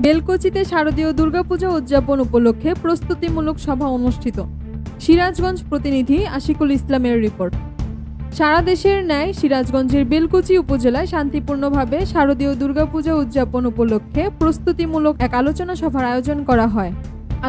বেলকুচিতে শারদীয় দুর্গাপূজা উদযাপন উপলক্ষে প্রস্তুতিমূলক সভা অনুষ্ঠিত। সিরাজগঞ্জ প্রতিনিধি আশিকুল ইসলামের রিপোর্ট। সারা দেশের ন্যায় সিরাজগঞ্জের বেলকুচি উপজেলায় শান্তিপূর্ণভাবে শারদীয় দুর্গাপূজা উদযাপন উপলক্ষে প্রস্তুতিমূলক এক আলোচনা সভার আয়োজন করা হয়।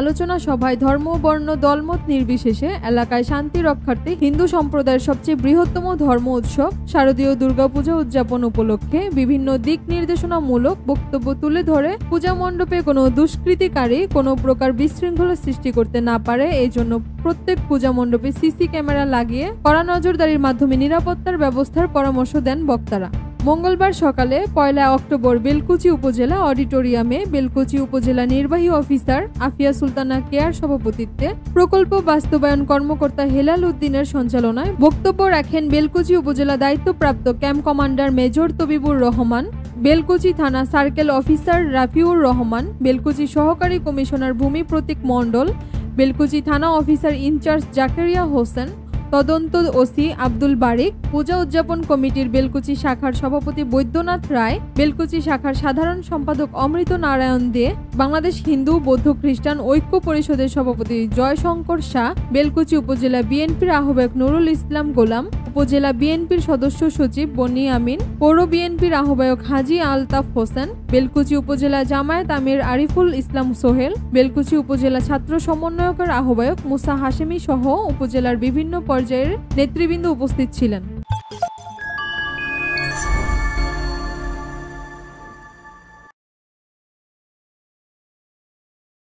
আলোচনা সভায় ধর্ম, বর্ণ, দলমত নির্বিশেষে এলাকায় শান্তি রক্ষার্থে হিন্দু সম্প্রদায়ের সবচেয়ে বৃহত্তম ধর্ম উৎসব শারদীয় দুর্গাপূজা উদযাপন উপলক্ষে বিভিন্ন দিক নির্দেশনামূলক বক্তব্য তুলে ধরে পূজা মণ্ডপে কোনো দুষ্কৃতিকারী কোনো প্রকার বিশৃঙ্খলা সৃষ্টি করতে না পারে এই জন্য প্রত্যেক পূজা মণ্ডপে সিসি ক্যামেরা লাগিয়ে কড়া নজরদারির মাধ্যমে নিরাপত্তার ব্যবস্থার পরামর্শ দেন বক্তারা। মঙ্গলবার সকালে 1 অক্টোবর বেলকুচি উপজেলা অডিটোরিয়ামে বেলকুচি উপজেলা নির্বাহী অফিসার আফিয়া সুলতানা কেয়ার সভাপতিত্বে প্রকল্প বাস্তবায়ন কর্মকর্তা হেলাল উদ্দিনের সঞ্চালনায় বক্তব্য রাখেন বেলকুচি উপজেলা দায়িত্বপ্রাপ্ত camp commander major Tabibur Rahman, Belkuchi থানা সার্কেল অফিসার রাফিউর রহমান, বেলকুচি সহকারী কমিশনার ভূমি প্রতীক মণ্ডল, বেলকুচি থানা অফিসার ইনচার্জ জাকেরিয়া হোসেন, তদন্ত ওসি আব্দুল বারিক, পূজা উদযাপন কমিটির বেলকুচি শাখার সভাপতি বৈদ্যনাথ রায়, বেলকুচি শাখার সাধারণ সম্পাদক অমৃত নারায়ণ দে, বাংলাদেশ হিন্দু বৌদ্ধ খ্রিস্টান ঐক্য পরিষদের সভাপতি জয়শঙ্কর শাহ, বেলকুচি উপজেলা বিএনপির আহ্বায়ক নুরুল ইসলাম গোলাম, উপজেলা বিএনপির সদস্য সচিব বনি আমিন, পৌর বিএনপির আহ্বায়ক হাজি আলতাফ হোসেন, বেলকুচি উপজেলা জামায়াত আমির আরিফুল ইসলাম সোহেল, বেলকুচি উপজেলা ছাত্র সমন্বয়কের আহ্বায়ক মুসা হাশেমি সহ উপজেলার বিভিন্ন পর্যায়ের নেতৃবৃন্দ উপস্থিত ছিলেন।